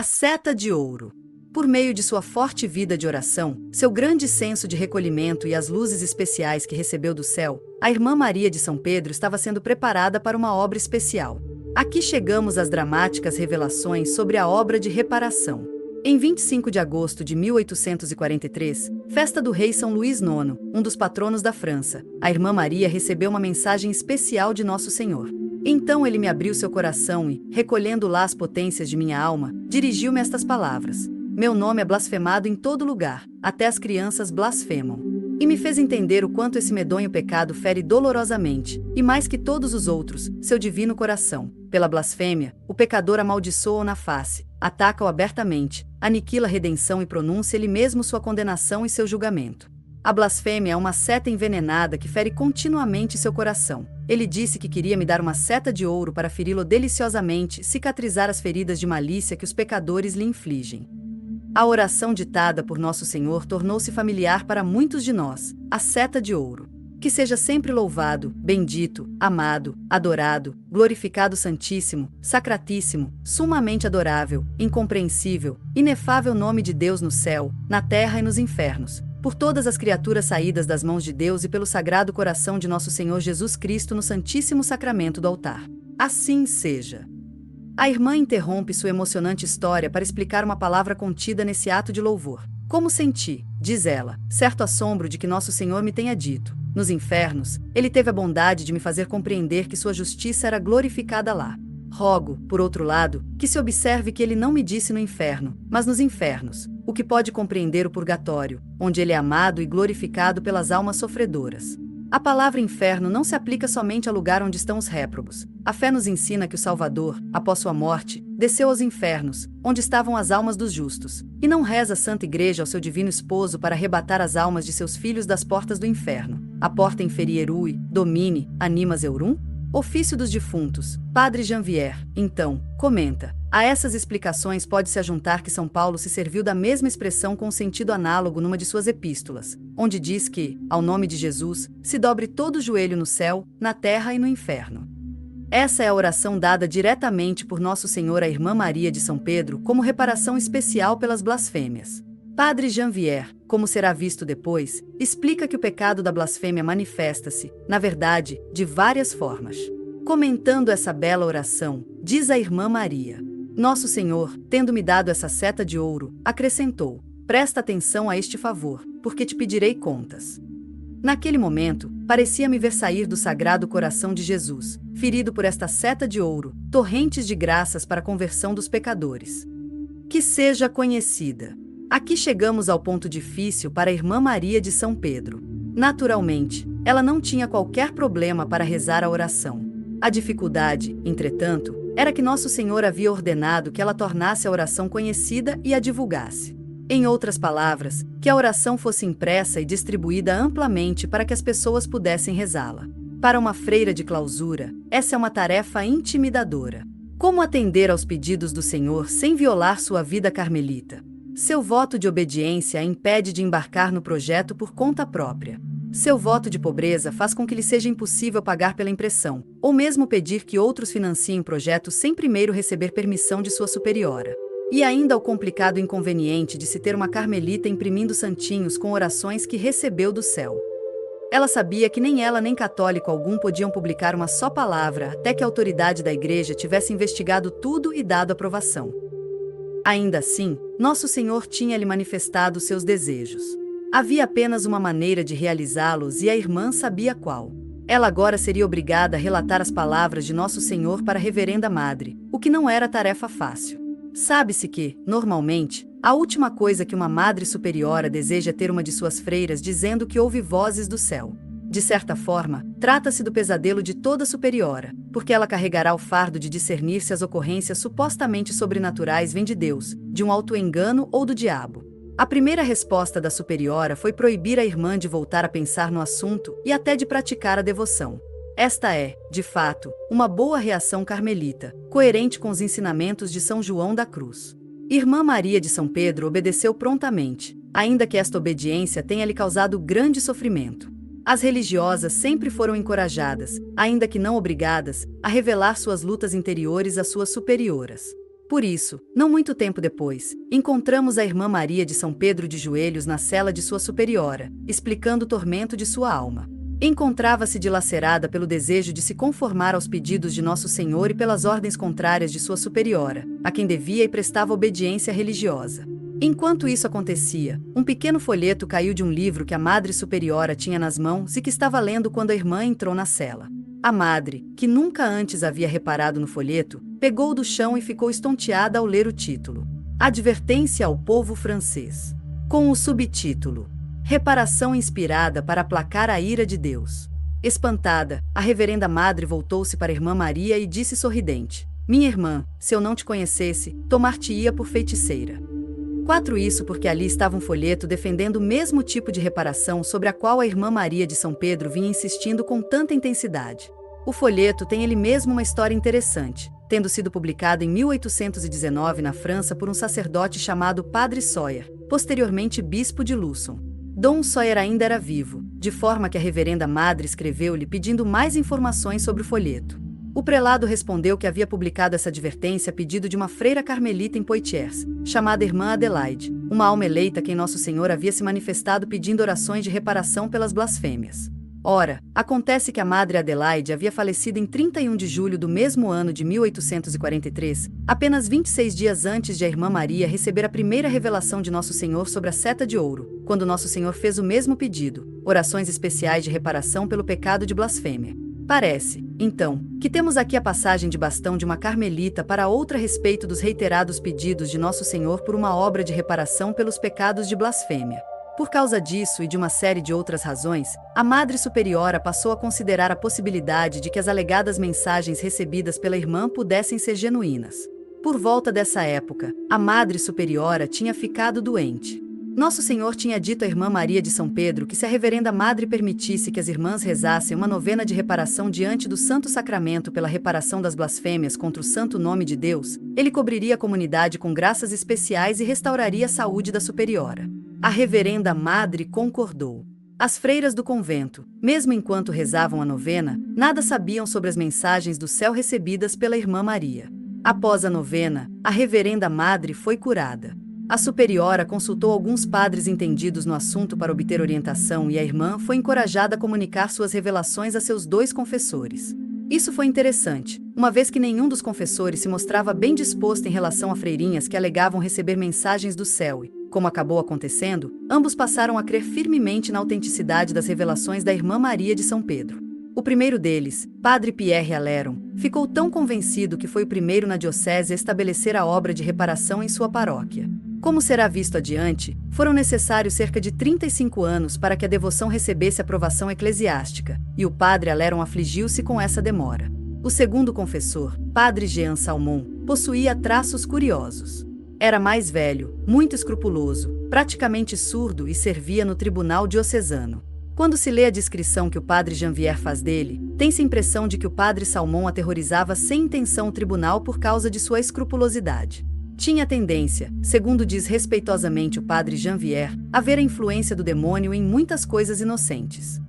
A seta de ouro. Por meio de sua forte vida de oração, seu grande senso de recolhimento e as luzes especiais que recebeu do céu, a Irmã Maria de São Pedro estava sendo preparada para uma obra especial. Aqui chegamos às dramáticas revelações sobre a obra de reparação. Em 25 de agosto de 1843, festa do rei São Luís IX, um dos patronos da França, a Irmã Maria recebeu uma mensagem especial de Nosso Senhor. Então ele me abriu seu coração e, recolhendo lá as potências de minha alma, dirigiu-me estas palavras: meu nome é blasfemado em todo lugar, até as crianças blasfemam. E me fez entender o quanto esse medonho pecado fere dolorosamente, e mais que todos os outros, seu divino coração. Pela blasfêmia, o pecador amaldiçoa-o na face, ataca-o abertamente, aniquila a redenção e pronuncia ele mesmo sua condenação e seu julgamento. A blasfêmia é uma seta envenenada que fere continuamente seu coração. Ele disse que queria me dar uma seta de ouro para feri-lo deliciosamente, cicatrizar as feridas de malícia que os pecadores lhe infligem. A oração ditada por Nosso Senhor tornou-se familiar para muitos de nós, a seta de ouro. Que seja sempre louvado, bendito, amado, adorado, glorificado Santíssimo, Sacratíssimo, sumamente adorável, incompreensível, inefável nome de Deus no céu, na terra e nos infernos, por todas as criaturas saídas das mãos de Deus e pelo Sagrado Coração de Nosso Senhor Jesus Cristo no Santíssimo Sacramento do altar. Assim seja. A irmã interrompe sua emocionante história para explicar uma palavra contida nesse ato de louvor. Como senti, diz ela, certo assombro de que Nosso Senhor me tenha dito: nos infernos, ele teve a bondade de me fazer compreender que sua justiça era glorificada lá. Rogo, por outro lado, que se observe que ele não me disse no inferno, mas nos infernos, o que pode compreender o purgatório, onde ele é amado e glorificado pelas almas sofredoras. A palavra inferno não se aplica somente ao lugar onde estão os réprobos. A fé nos ensina que o Salvador, após sua morte, desceu aos infernos, onde estavam as almas dos justos, e não reza a Santa Igreja ao seu divino esposo para arrebatar as almas de seus filhos das portas do inferno. A porta inferierui, domine, animas eurum? Ofício dos defuntos, Padre Janvier, então, comenta: a essas explicações pode-se ajuntar que São Paulo se serviu da mesma expressão com sentido análogo numa de suas epístolas, onde diz que, ao nome de Jesus, se dobre todo o joelho no céu, na terra e no inferno. Essa é a oração dada diretamente por Nosso Senhor à Irmã Maria de São Pedro como reparação especial pelas blasfêmias. Padre Janvier, como será visto depois, explica que o pecado da blasfêmia manifesta-se, na verdade, de várias formas. Comentando essa bela oração, diz a Irmã Maria: Nosso Senhor, tendo-me dado essa seta de ouro, acrescentou: presta atenção a este favor, porque te pedirei contas. Naquele momento, parecia-me ver sair do Sagrado Coração de Jesus, ferido por esta seta de ouro, torrentes de graças para a conversão dos pecadores. Que seja conhecida. Aqui chegamos ao ponto difícil para a Irmã Maria de São Pedro. Naturalmente, ela não tinha qualquer problema para rezar a oração. A dificuldade, entretanto, era que Nosso Senhor havia ordenado que ela tornasse a oração conhecida e a divulgasse. Em outras palavras, que a oração fosse impressa e distribuída amplamente para que as pessoas pudessem rezá-la. Para uma freira de clausura, essa é uma tarefa intimidadora. Como atender aos pedidos do Senhor sem violar sua vida carmelita? Seu voto de obediência a impede de embarcar no projeto por conta própria. Seu voto de pobreza faz com que lhe seja impossível pagar pela impressão, ou mesmo pedir que outros financiem o projeto sem primeiro receber permissão de sua superiora. E ainda o complicado inconveniente de se ter uma carmelita imprimindo santinhos com orações que recebeu do céu. Ela sabia que nem ela nem católico algum podiam publicar uma só palavra até que a autoridade da igreja tivesse investigado tudo e dado aprovação. Ainda assim, Nosso Senhor tinha-lhe manifestado seus desejos. Havia apenas uma maneira de realizá-los e a irmã sabia qual. Ela agora seria obrigada a relatar as palavras de Nosso Senhor para a Reverenda Madre, o que não era tarefa fácil. Sabe-se que, normalmente, a última coisa que uma Madre Superiora deseja é ter uma de suas freiras dizendo que ouve vozes do céu. De certa forma, trata-se do pesadelo de toda superiora, porque ela carregará o fardo de discernir se as ocorrências supostamente sobrenaturais vêm de Deus, de um auto-engano ou do diabo. A primeira resposta da superiora foi proibir a irmã de voltar a pensar no assunto e até de praticar a devoção. Esta é, de fato, uma boa reação carmelita, coerente com os ensinamentos de São João da Cruz. Irmã Maria de São Pedro obedeceu prontamente, ainda que esta obediência tenha lhe causado grande sofrimento. As religiosas sempre foram encorajadas, ainda que não obrigadas, a revelar suas lutas interiores às suas superioras. Por isso, não muito tempo depois, encontramos a irmã Maria de São Pedro de joelhos na cela de sua superiora, explicando o tormento de sua alma. Encontrava-se dilacerada pelo desejo de se conformar aos pedidos de Nosso Senhor e pelas ordens contrárias de sua superiora, a quem devia e prestava obediência religiosa. Enquanto isso acontecia, um pequeno folheto caiu de um livro que a Madre Superiora tinha nas mãos e que estava lendo quando a irmã entrou na cela. A madre, que nunca antes havia reparado no folheto, pegou-o do chão e ficou estonteada ao ler o título. Advertência ao povo francês. Com o subtítulo: Reparação inspirada para aplacar a ira de Deus. Espantada, a reverenda madre voltou-se para a irmã Maria e disse sorridente: Minha irmã, se eu não te conhecesse, tomar-te-ia por feiticeira. Isso porque ali estava um folheto defendendo o mesmo tipo de reparação sobre a qual a irmã Maria de São Pedro vinha insistindo com tanta intensidade. O folheto tem ele mesmo uma história interessante, tendo sido publicado em 1819 na França por um sacerdote chamado Padre Sawyer, posteriormente bispo de Luçon. Dom Sawyer ainda era vivo, de forma que a reverenda madre escreveu-lhe pedindo mais informações sobre o folheto. O prelado respondeu que havia publicado essa advertência a pedido de uma freira carmelita em Poitiers, chamada Irmã Adelaide, uma alma eleita a quem Nosso Senhor havia se manifestado pedindo orações de reparação pelas blasfêmias. Ora, acontece que a Madre Adelaide havia falecido em 31 de julho do mesmo ano de 1843, apenas 26 dias antes de a Irmã Maria receber a primeira revelação de Nosso Senhor sobre a seta de ouro, quando Nosso Senhor fez o mesmo pedido, orações especiais de reparação pelo pecado de blasfêmia. Parece, então, que temos aqui a passagem de bastão de uma carmelita para outra a respeito dos reiterados pedidos de Nosso Senhor por uma obra de reparação pelos pecados de blasfêmia. Por causa disso e de uma série de outras razões, a Madre Superiora passou a considerar a possibilidade de que as alegadas mensagens recebidas pela irmã pudessem ser genuínas. Por volta dessa época, a Madre Superiora tinha ficado doente. Nosso Senhor tinha dito à irmã Maria de São Pedro que se a reverenda madre permitisse que as irmãs rezassem uma novena de reparação diante do Santo Sacramento pela reparação das blasfêmias contra o santo nome de Deus, ele cobriria a comunidade com graças especiais e restauraria a saúde da superiora. A reverenda madre concordou. As freiras do convento, mesmo enquanto rezavam a novena, nada sabiam sobre as mensagens do céu recebidas pela irmã Maria. Após a novena, a reverenda madre foi curada. A superiora consultou alguns padres entendidos no assunto para obter orientação e a irmã foi encorajada a comunicar suas revelações a seus 2 confessores. Isso foi interessante, uma vez que nenhum dos confessores se mostrava bem disposto em relação a freirinhas que alegavam receber mensagens do céu e, como acabou acontecendo, ambos passaram a crer firmemente na autenticidade das revelações da irmã Maria de São Pedro. O primeiro deles, Padre Pierre Aleron, ficou tão convencido que foi o primeiro na diocese a estabelecer a obra de reparação em sua paróquia. Como será visto adiante, foram necessários cerca de 35 anos para que a devoção recebesse aprovação eclesiástica, e o padre Aleron afligiu-se com essa demora. O segundo confessor, Padre Jean Salmon, possuía traços curiosos. Era mais velho, muito escrupuloso, praticamente surdo e servia no tribunal diocesano. Quando se lê a descrição que o padre Janvier faz dele, tem-se a impressão de que o padre Salmon aterrorizava sem intenção o tribunal por causa de sua escrupulosidade. Tinha tendência, segundo diz respeitosamente o padre Janvier, a ver a influência do demônio em muitas coisas inocentes.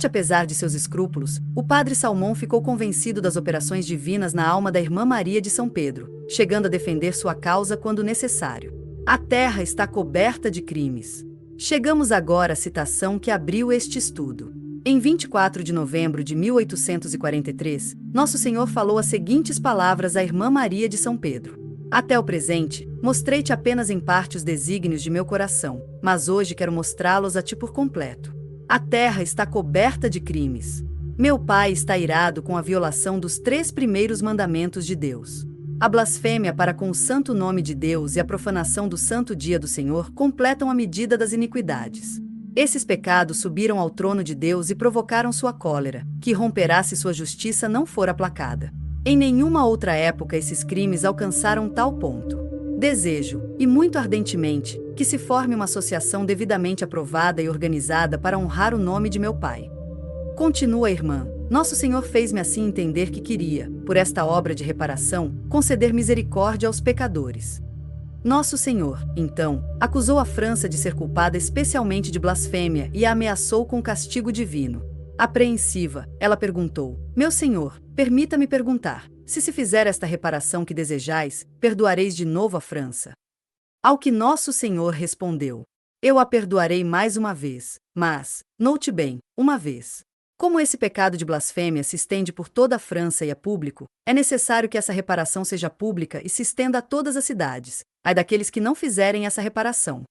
Apesar de seus escrúpulos, o padre Salmon ficou convencido das operações divinas na alma da irmã Maria de São Pedro, chegando a defender sua causa quando necessário. A terra está coberta de crimes. Chegamos agora à citação que abriu este estudo. Em 24 de novembro de 1843, Nosso Senhor falou as seguintes palavras à irmã Maria de São Pedro: Até o presente, mostrei-te apenas em parte os desígnios de meu coração, mas hoje quero mostrá-los a ti por completo. A terra está coberta de crimes. Meu pai está irado com a violação dos 3 primeiros mandamentos de Deus. A blasfêmia para com o santo nome de Deus e a profanação do santo dia do Senhor completam a medida das iniquidades. Esses pecados subiram ao trono de Deus e provocaram sua cólera, que romperá se sua justiça não for aplacada. Em nenhuma outra época esses crimes alcançaram tal ponto. Desejo, e muito ardentemente, que se forme uma associação devidamente aprovada e organizada para honrar o nome de meu pai. Continua a irmã. Nosso Senhor fez-me assim entender que queria, por esta obra de reparação, conceder misericórdia aos pecadores. Nosso Senhor, então, acusou a França de ser culpada especialmente de blasfêmia e a ameaçou com castigo divino. Apreensiva, ela perguntou: Meu Senhor, permita-me perguntar, se fizer esta reparação que desejais, perdoareis de novo a França. Ao que nosso Senhor respondeu: eu a perdoarei mais uma vez, mas, note bem, uma vez. Como esse pecado de blasfêmia se estende por toda a França e é público, é necessário que essa reparação seja pública e se estenda a todas as cidades, ai daqueles que não fizerem essa reparação.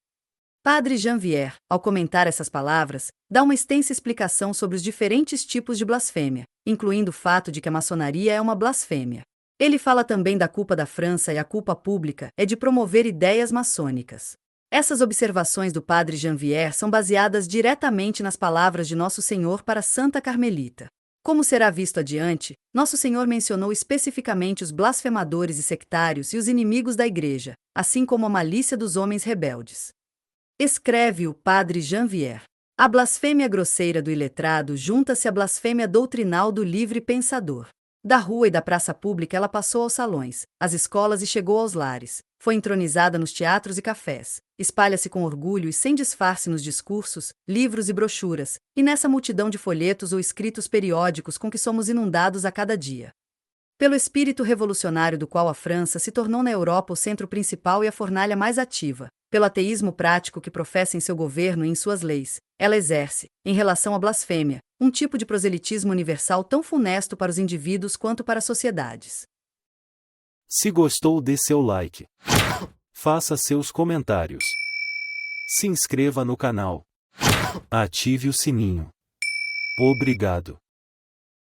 Padre Janvier, ao comentar essas palavras, dá uma extensa explicação sobre os diferentes tipos de blasfêmia, incluindo o fato de que a maçonaria é uma blasfêmia. Ele fala também da culpa da França e a culpa pública é de promover ideias maçônicas. Essas observações do Padre Janvier são baseadas diretamente nas palavras de Nosso Senhor para Santa Carmelita. Como será visto adiante, Nosso Senhor mencionou especificamente os blasfemadores e sectários e os inimigos da Igreja, assim como a malícia dos homens rebeldes. Escreve o Padre Janvier: a blasfêmia grosseira do iletrado junta-se à blasfêmia doutrinal do livre pensador. Da rua e da praça pública ela passou aos salões, às escolas e chegou aos lares. Foi entronizada nos teatros e cafés. Espalha-se com orgulho e sem disfarce nos discursos, livros e brochuras, e nessa multidão de folhetos ou escritos periódicos com que somos inundados a cada dia. Pelo espírito revolucionário do qual a França se tornou na Europa o centro principal e a fornalha mais ativa, pelo ateísmo prático que professa em seu governo e em suas leis, ela exerce, em relação à blasfêmia, um tipo de proselitismo universal tão funesto para os indivíduos quanto para as sociedades. Se gostou, dê seu like. Faça seus comentários. Se inscreva no canal. Ative o sininho. Obrigado.